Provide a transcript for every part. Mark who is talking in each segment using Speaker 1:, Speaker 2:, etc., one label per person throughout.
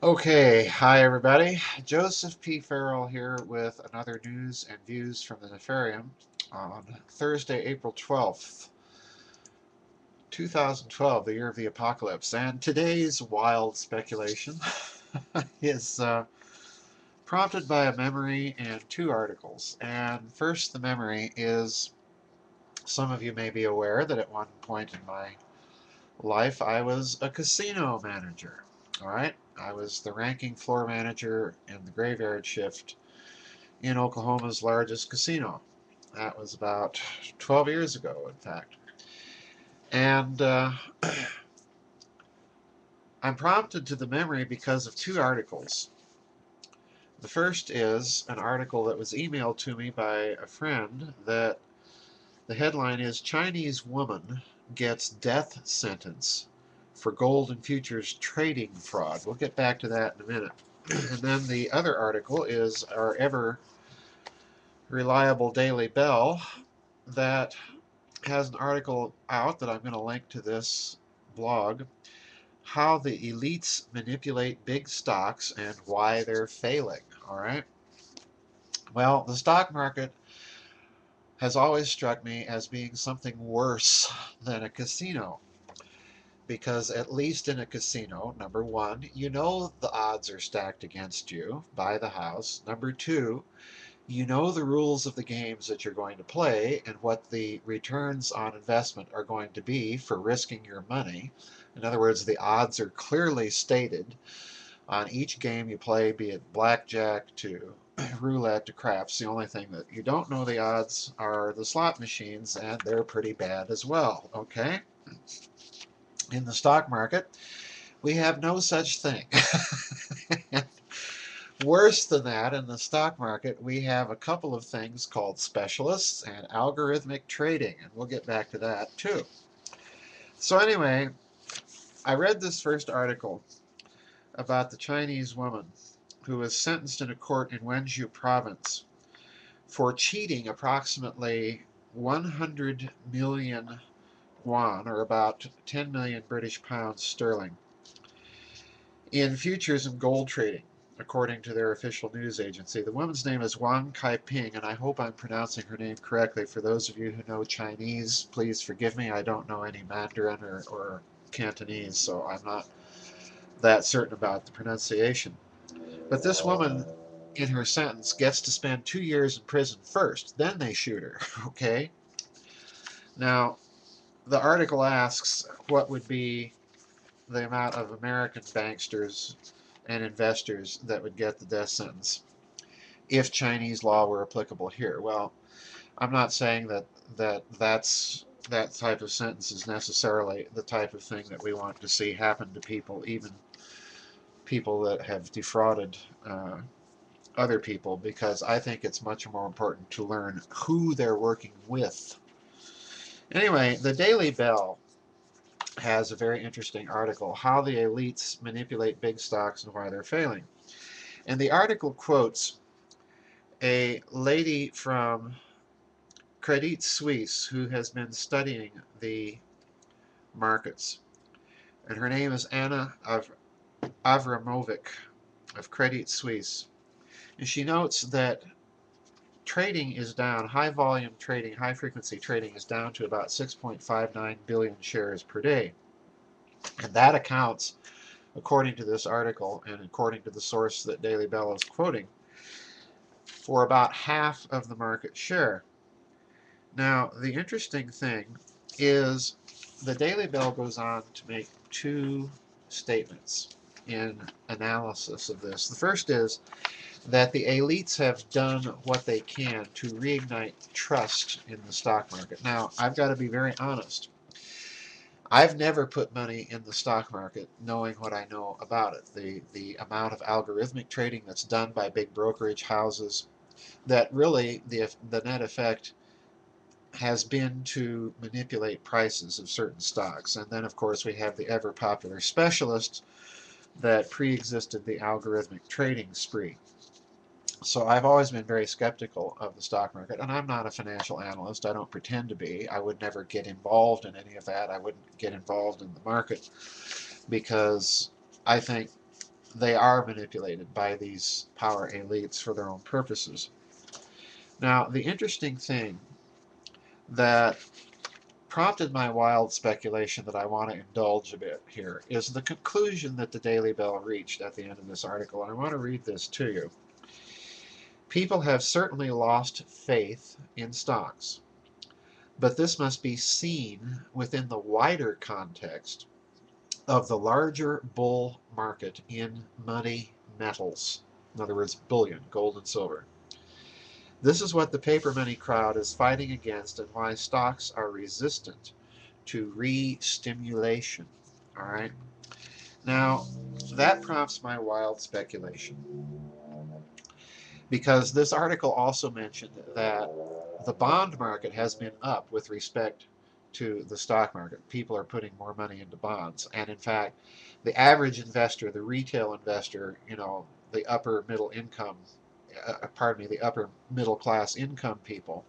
Speaker 1: Okay, hi everybody. Joseph P. Farrell here with another news and views from the Nefarium on Thursday, April 12th, 2012, the year of the apocalypse. And today's wild speculation is prompted by a memory and two articles. And first, the memory is some of you may be aware that at one point in my life I was a casino manager. All right, I was the ranking floor manager in the graveyard shift in Oklahoma's largest casino. That was about 12 years ago, in fact. And I'm prompted to the memory because of two articles. The first is an article that was emailed to me by a friend that the headline is Chinese Woman Gets Death Sentence for Gold and Futures Trading Fraud. We'll get back to that in a minute. And then the other article is our ever reliable Daily Bell that has an article out that I'm going to link to this blog, How the Elites Manipulate Big Stocks and Why They're Failing. All right. Well, the stock market has always struck me as being something worse than a casino. Because at least in a casino, number one, you know the odds are stacked against you by the house. Number two, you know the rules of the games that you're going to play and what the returns on investment are going to be for risking your money. In other words, the odds are clearly stated on each game you play, be it blackjack to roulette to craps. The only thing that you don't know the odds are the slot machines, and they're pretty bad as well. Okay? In the stock market, we have no such thing. Worse than that, in the stock market, we have a couple of things called specialists and algorithmic trading, and we'll get back to that too. So, anyway, I read this first article about the Chinese woman who was sentenced in a court in Wenzhou province for cheating approximately 100 million yuan, or about 10 million British pounds sterling, in futures and gold trading, according to their official news agency. The woman's name is Wang Kaiping, and I hope I'm pronouncing her name correctly. For those of you who know Chinese, please forgive me. I don't know any Mandarin or Cantonese, so I'm not that certain about the pronunciation. But this woman, in her sentence, gets to spend 2 years in prison first. Then they shoot her. Okay? Now, the article asks what would be the amount of American banksters and investors that would get the death sentence if Chinese law were applicable here. Well, I'm not saying that type of sentence is necessarily the type of thing that we want to see happen to people, even people that have defrauded other people, because I think it's much more important to learn who they're working with. Anyway, the Daily Bell has a very interesting article, How the Elites Manipulate Big Stocks and Why They're Failing. And the article quotes a lady from Credit Suisse who has been studying the markets. And her name is Anna Avramovic of Credit Suisse. And she notes that trading is down, high volume trading, high frequency trading is down to about 6.59 billion shares per day. And that accounts, according to this article and according to the source that Daily Bell is quoting, for about half of the market share. Now, the interesting thing is the Daily Bell goes on to make two statements in analysis of this. The first is that the elites have done what they can to reignite trust in the stock market. Now, I've got to be very honest. I've never put money in the stock market knowing what I know about it. The amount of algorithmic trading that's done by big brokerage houses, that really the net effect has been to manipulate prices of certain stocks. And then, of course, we have the ever popular specialists that pre-existed the algorithmic trading spree. So I've always been very skeptical of the stock market, and I'm not a financial analyst. I don't pretend to be. I would never get involved in any of that. I wouldn't get involved in the market because I think they are manipulated by these power elites for their own purposes. Now, the interesting thing that prompted my wild speculation that I want to indulge a bit here is the conclusion that the Daily Bell reached at the end of this article, and I want to read this to you. People have certainly lost faith in stocks, but this must be seen within the wider context of the larger bull market in money metals. In other words, bullion, gold and silver. This is what the paper money crowd is fighting against and why stocks are resistant to re-stimulation. All right. Now, that prompts my wild speculation because this article also mentioned that the bond market has been up with respect to the stock market. People are putting more money into bonds. And in fact, the average investor, the retail investor, the upper middle income, the upper middle class income people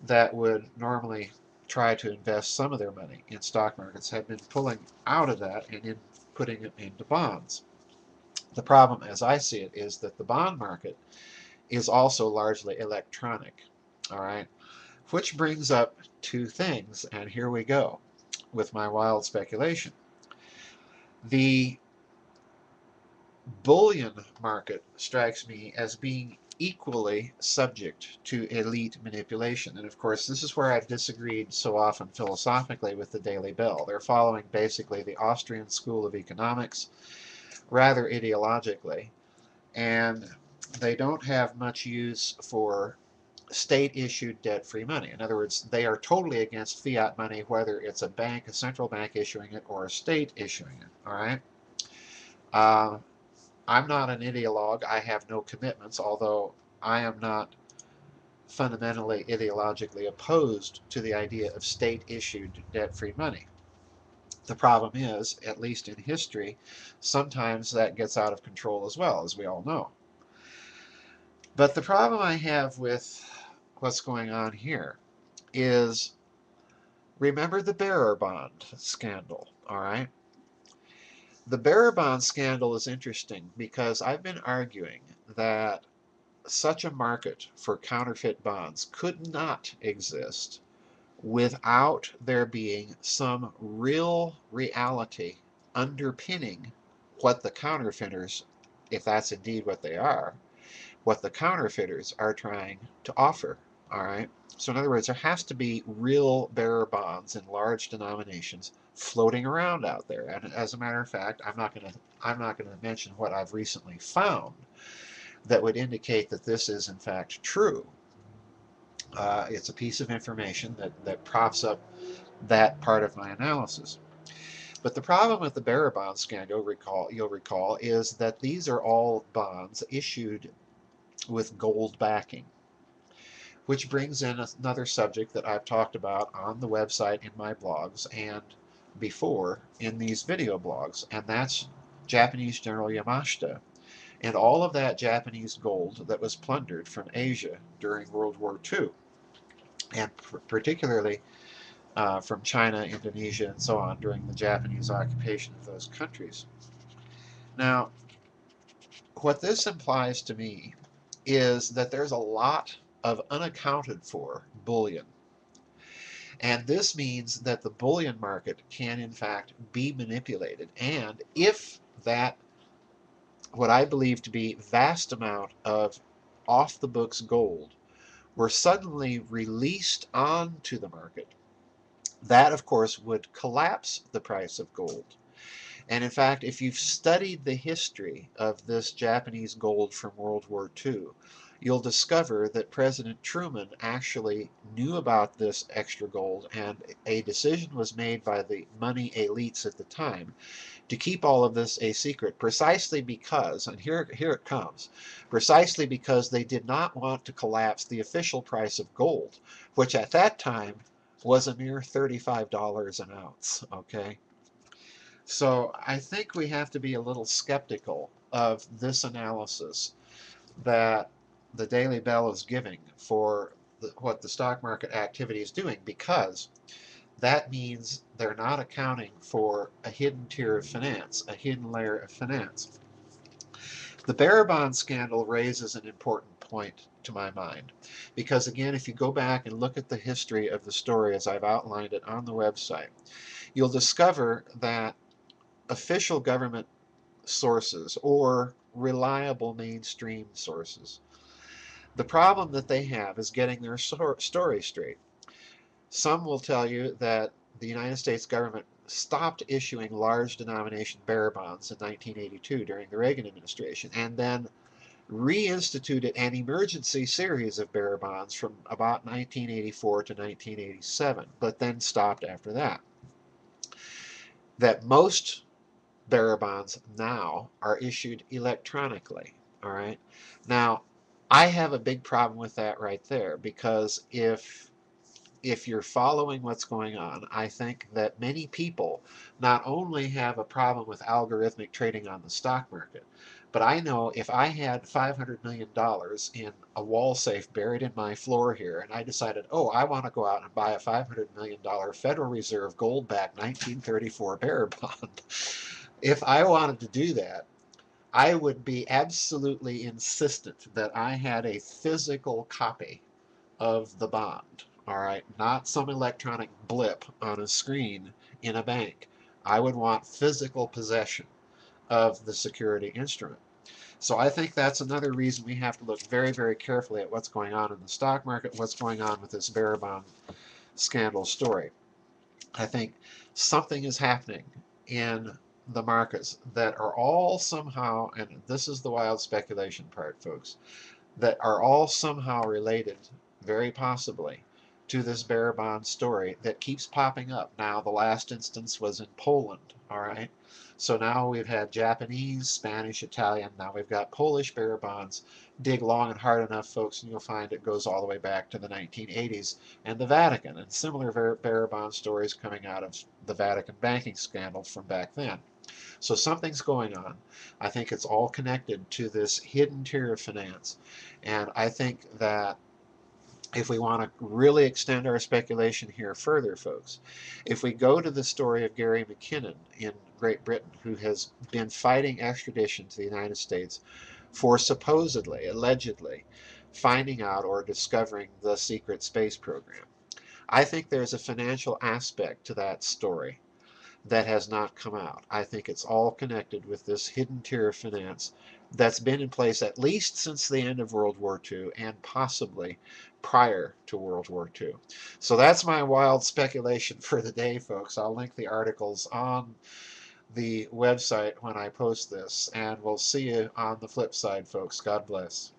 Speaker 1: that would normally try to invest some of their money in stock markets have been pulling out of that and putting it into bonds. The problem, as I see it, is that the bond market is also largely electronic. All right. Which brings up two things, and here we go with my wild speculation. The bullion market strikes me as being equally subject to elite manipulation. And of course, this is where I've disagreed so often philosophically with the Daily Bell. They're following basically the Austrian school of economics, rather ideologically, and they don't have much use for state-issued debt-free money. In other words, they are totally against fiat money, whether it's a bank, a central bank issuing it, or a state issuing it. All right. I'm not an ideologue. I have no commitments, although I am not fundamentally ideologically opposed to the idea of state-issued debt-free money. The problem is, at least in history, sometimes that gets out of control as well, as we all know. But the problem I have with what's going on here is, remember the bearer bond scandal, all right? The bearer bond scandal is interesting because I've been arguing that such a market for counterfeit bonds could not exist without there being some real reality underpinning what the counterfeiters, if that's indeed what they are, what the counterfeiters are trying to offer. All right. So in other words, there has to be real bearer bonds in large denominations floating around out there. And as a matter of fact, I'm not going to mention what I've recently found that would indicate that this is in fact true. It's a piece of information that props up that part of my analysis. But the problem with the bearer bond scandal, you'll recall, is that these are all bonds issued with gold backing, which brings in another subject that I've talked about on the website, in my blogs, and before in these video blogs, and that's Japanese General Yamashita and all of that Japanese gold that was plundered from Asia during World War II, and particularly from China, Indonesia, and so on during the Japanese occupation of those countries. Now, what this implies to me is that there's a lot of unaccounted for bullion. And this means that the bullion market can, in fact, be manipulated. And if that, what I believe to be vast amount of off-the-books gold were suddenly released onto the market, that, of course, would collapse the price of gold. And in fact, if you've studied the history of this Japanese gold from World War II, you'll discover that President Truman actually knew about this extra gold, and a decision was made by the money elites at the time to keep all of this a secret, precisely because, and here it comes, precisely because they did not want to collapse the official price of gold, which at that time was a mere $35 an ounce, okay? So I think we have to be a little skeptical of this analysis that the Daily Bell is giving for what the stock market activity is doing, because that means they're not accounting for a hidden tier of finance, a hidden layer of finance. The bearer bond scandal raises an important point to my mind, because again, if you go back and look at the history of the story as I've outlined it on the website, you'll discover that official government sources or reliable mainstream sources, the problem that they have is getting their story straight. Some will tell you that the United States government stopped issuing large denomination bearer bonds in 1982 during the Reagan administration, and then reinstituted an emergency series of bearer bonds from about 1984 to 1987, but then stopped after that. That most bearer bonds now are issued electronically. All right. Now, I have a big problem with that right there, because if you're following what's going on, I think that many people not only have a problem with algorithmic trading on the stock market, but I know if I had $500 million in a wall safe buried in my floor here, and I decided, oh, I want to go out and buy a $500 million Federal Reserve gold-backed 1934 bearer bond, if I wanted to do that, I would be absolutely insistent that I had a physical copy of the bond. All right, not some electronic blip on a screen in a bank. I would want physical possession of the security instrument. So I think that's another reason we have to look very, very carefully at what's going on in the stock market, what's going on with this bearer bond scandal story. I think something is happening in the markets that are all somehow, and this is the wild speculation part, folks, that are all somehow related, very possibly, to this bearer bond story that keeps popping up. Now, the last instance was in Poland, all right? So now we've had Japanese, Spanish, Italian, now we've got Polish bearer bonds. Dig long and hard enough, folks, and you'll find it goes all the way back to the 1980s and the Vatican, and similar bearer bond stories coming out of the Vatican banking scandal from back then. So something's going on. I think it's all connected to this hidden tier of finance. And I think that if we want to really extend our speculation here further, folks, if we go to the story of Gary McKinnon in Great Britain, who has been fighting extradition to the United States for supposedly, allegedly, finding out or discovering the secret space program, I think there's a financial aspect to that story that has not come out. I think it's all connected with this hidden tier of finance that's been in place at least since the end of World War II and possibly prior to World War II. So that's my wild speculation for the day, folks. I'll link the articles on the website when I post this, and we'll see you on the flip side, folks. God bless.